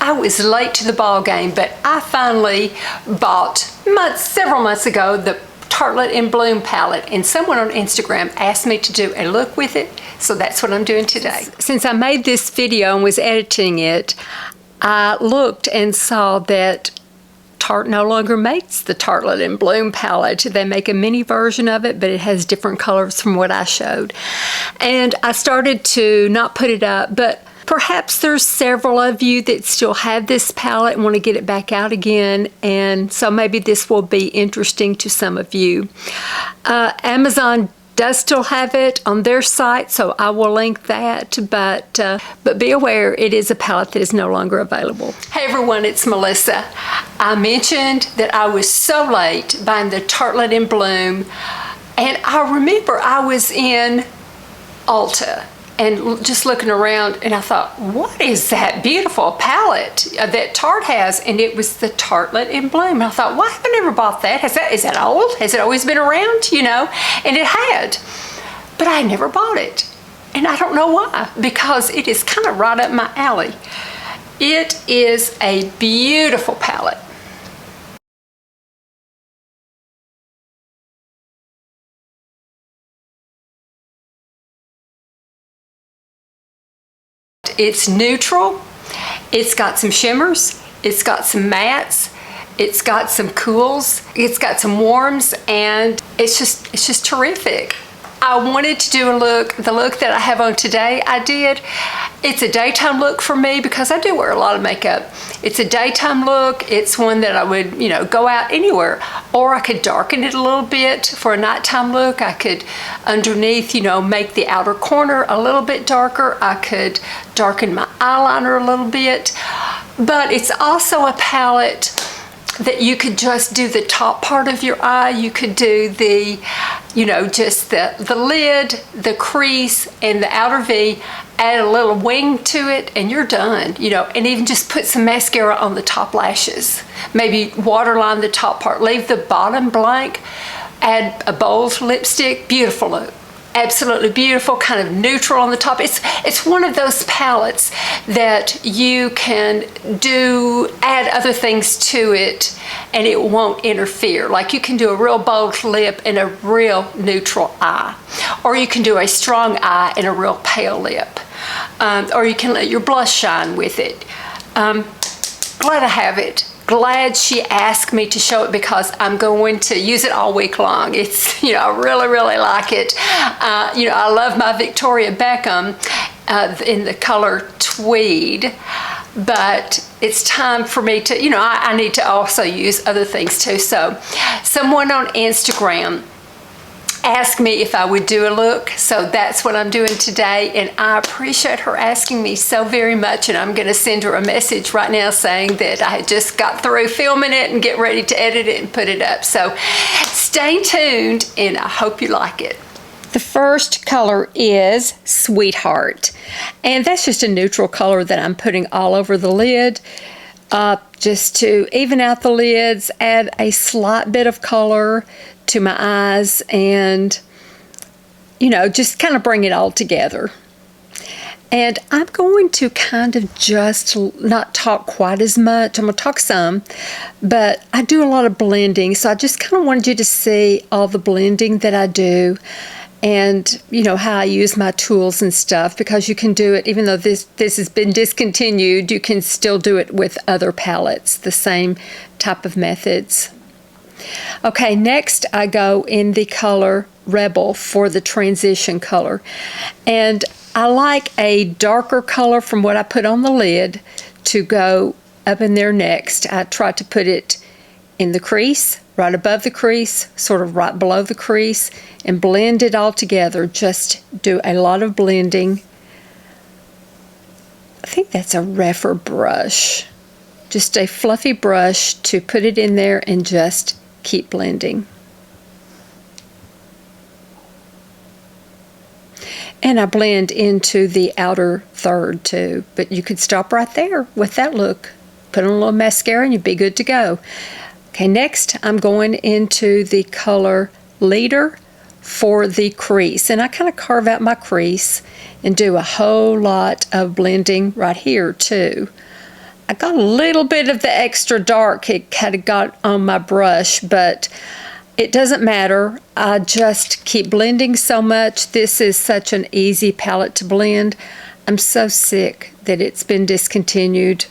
I was late to the ball game, but I finally bought several months ago the Tartelette in Bloom palette, and someone on Instagram asked me to do a look with it, so that's what I'm doing today. Since I made this video and was editing it, I looked and saw that Tarte no longer makes the Tartelette in Bloom palette. They make a mini version of it, but it has different colors from what I showed. And I started to not put it up, but perhaps there's several of you that still have this palette and want to get it back out again, and so maybe this will be interesting to some of you. Amazon does still have it on their site, so I will link that, but be aware it is a palette that is no longer available. Hey everyone, it's Melissa. I mentioned that I was so late buying the Tartelette in Bloom, and I remember I was in Ulta and just looking around, and I thought, what is that beautiful palette that Tarte has? And it was the Tartelette in Bloom. And I thought, why have I never bought that? Is that old? Has it always been around? You know, and it had, but I never bought it. And I don't know why, because it is kind of right up my alley. It is a beautiful palette. It's neutral, it's got some shimmers, it's got some mattes, it's got some cools, it's got some warms, and it's just terrific. I wanted to do the look that I have on today. I did. It's a daytime look for me because I do wear a lot of makeup. It's a daytime look. It's one that I would, you know, go out anywhere. Or I could darken it a little bit for a nighttime look. I could underneath, you know, make the outer corner a little bit darker. I could darken my eyeliner a little bit. But it's also a palette that you could just do the top part of your eye. You could do the, you know, just the lid, the crease, and the outer V, add a little wing to it, and you're done, you know, and even just put some mascara on the top lashes. Maybe waterline the top part, leave the bottom blank, add a bold lipstick, beautiful look. Absolutely beautiful, kind of neutral on the top. It's one of those palettes that you can add other things to it and it won't interfere. Like you can do a real bold lip and a real neutral eye. Or you can do a strong eye and a real pale lip. Or you can let your blush shine with it. Glad I have it. Glad she asked me to show it because I'm going to use it all week long. It's, you know, I really, really like it. You know, I love my Victoria Beckham in the color tweed, but it's time for me to, you know, I need to also use other things too. So someone on Instagram asked me if I would do a look, so that's what I'm doing today, and I appreciate her asking me so very much, and I'm going to send her a message right now saying that I had just got through filming it and get ready to edit it and put it up. So stay tuned, and I hope you like it. The first color is Sweetheart, and that's just a neutral color that I'm putting all over the lid just to even out the lids, add a slight bit of color to my eyes, and you know, just kind of bring it all together. And I'm going to kind of just not talk quite as much. I'm going to talk some, but I do a lot of blending, so I just kind of wanted you to see all the blending that I do, and you know how I use my tools and stuff, because you can do it even though this has been discontinued. You can still do it with other palettes, the same type of methods. Okay, next I go in the color Rebel for the transition color, and I like a darker color from what I put on the lid to go up in there next. I try to put it in the crease, right above the crease, sort of right below the crease, and blend it all together. Just do a lot of blending. I think that's a Refer brush. Just a fluffy brush to put it in there and just keep blending. And I blend into the outer third too, but you could stop right there with that look. Put on a little mascara and you'd be good to go. Okay, next I'm going into the color Leader for the crease, and I kind of carve out my crease and do a whole lot of blending right here too. I got a little bit of the extra dark it kind of got on my brush, but it doesn't matter. I just keep blending so much. This is such an easy palette to blend. I'm so sick that it's been discontinued.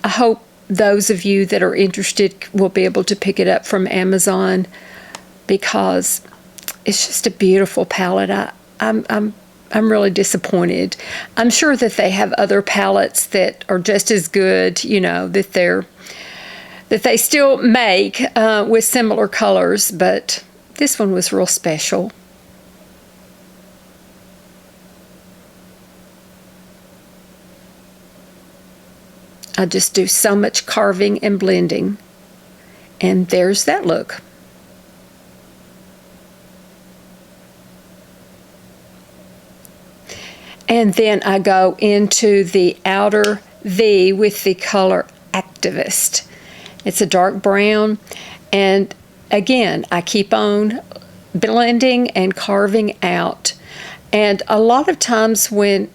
I hope those of you that are interested will be able to pick it up from Amazon, because it's just a beautiful palette. I'm really disappointed. I'm sure that they have other palettes that are just as good, you know, that they still make with similar colors, but this one was real special. I just do so much carving and blending, and there's that look. And then I go into the outer V with the color Activist. It's a dark brown, and again, I keep on blending and carving out. And a lot of times when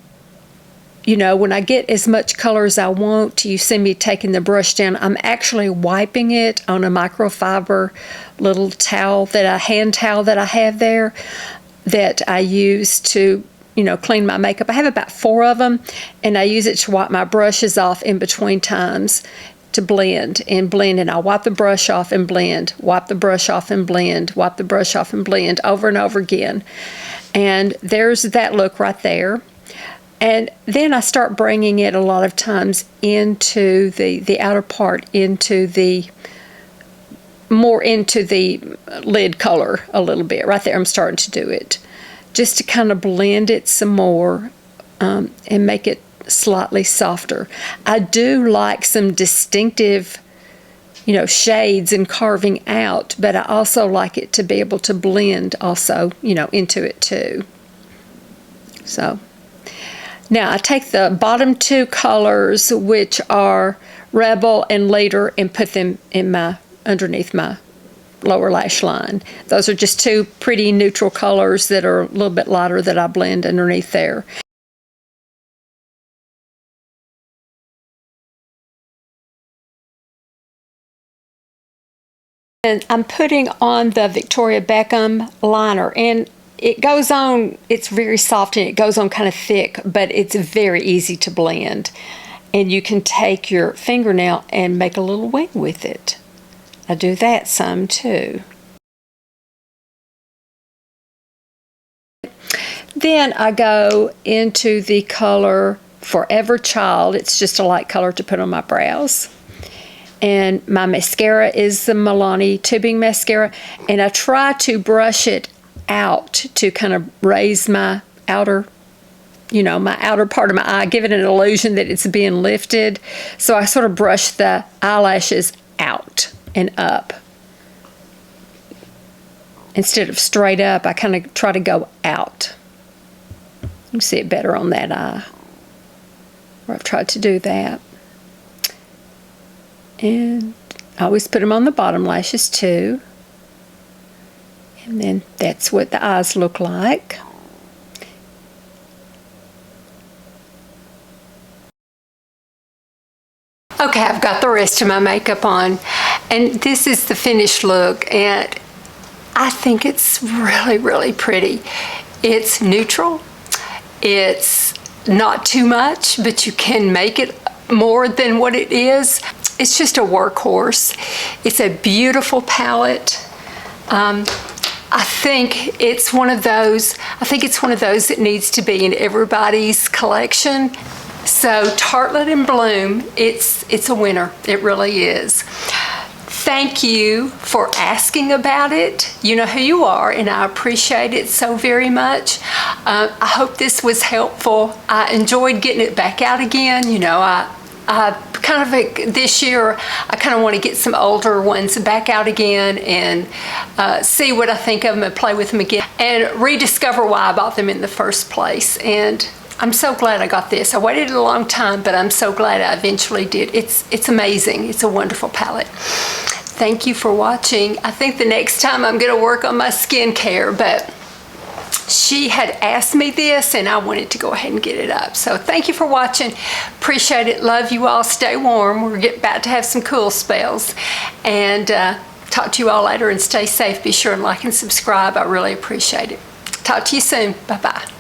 I get as much color as I want, you see me taking the brush down, I'm actually wiping it on a microfiber little towel, hand towel that I have there, that I use to clean my makeup. I have about 4 of them, and I use it to wipe my brushes off in between times to blend, and I wipe the brush off and blend, wipe the brush off and blend, wipe the brush off and blend over and over again. And there's that look right there. And then I start bringing it a lot of times into the outer part, more into the lid color a little bit. Right there I'm starting to do it, just to kind of blend it some more and make it slightly softer. I do like some distinctive, shades and carving out, but I also like it to be able to blend also, into it too. So now I take the bottom 2 colors, which are Rebel and Leader, and put them in underneath my lower lash line. Those are just 2 pretty neutral colors that are a little bit lighter that I blend underneath there. And I'm putting on the Victoria Beckham liner, and it goes on, it's very soft and it goes on kind of thick, but it's very easy to blend. And you can take your fingernail and make a little wing with it. I do that some too. Then I go into the color Forever Child. It's just a light color to put on my brows. And my mascara is the Milani tubing mascara, and I try to brush it out to kind of raise my outer part of my eye, give it an illusion that it's being lifted. So I sort of brush the eyelashes out and up. Instead of straight up, I kind of try to go out. You can see it better on that eye, where I've tried to do that. And I always put them on the bottom lashes too. And then that's what the eyes look like. Okay, I've got the rest of my makeup on, and this is the finished look, and I think it's really, really pretty. It's neutral. It's not too much, but you can make it more than what it is. It's just a workhorse. It's a beautiful palette. I think it's one of those that needs to be in everybody's collection. So Tartelette in Bloom, it's a winner. It really is. Thank you for asking about it. You know who you are, and I appreciate it so very much. I hope this was helpful. I enjoyed getting it back out again. This year, I kind of want to get some older ones back out again and see what I think of them and play with them again and rediscover why I bought them in the first place. And I'm so glad I got this. I waited a long time, but I'm so glad I eventually did. It's amazing. It's a wonderful palette. Thank you for watching. I think the next time I'm going to work on my skincare, but she had asked me this and I wanted to go ahead and get it up. So thank you for watching. Appreciate it. Love you all. Stay warm. We're getting back to have some cool spells. And talk to you all later, and stay safe. Be sure and like and subscribe. I really appreciate it. Talk to you soon. Bye-bye.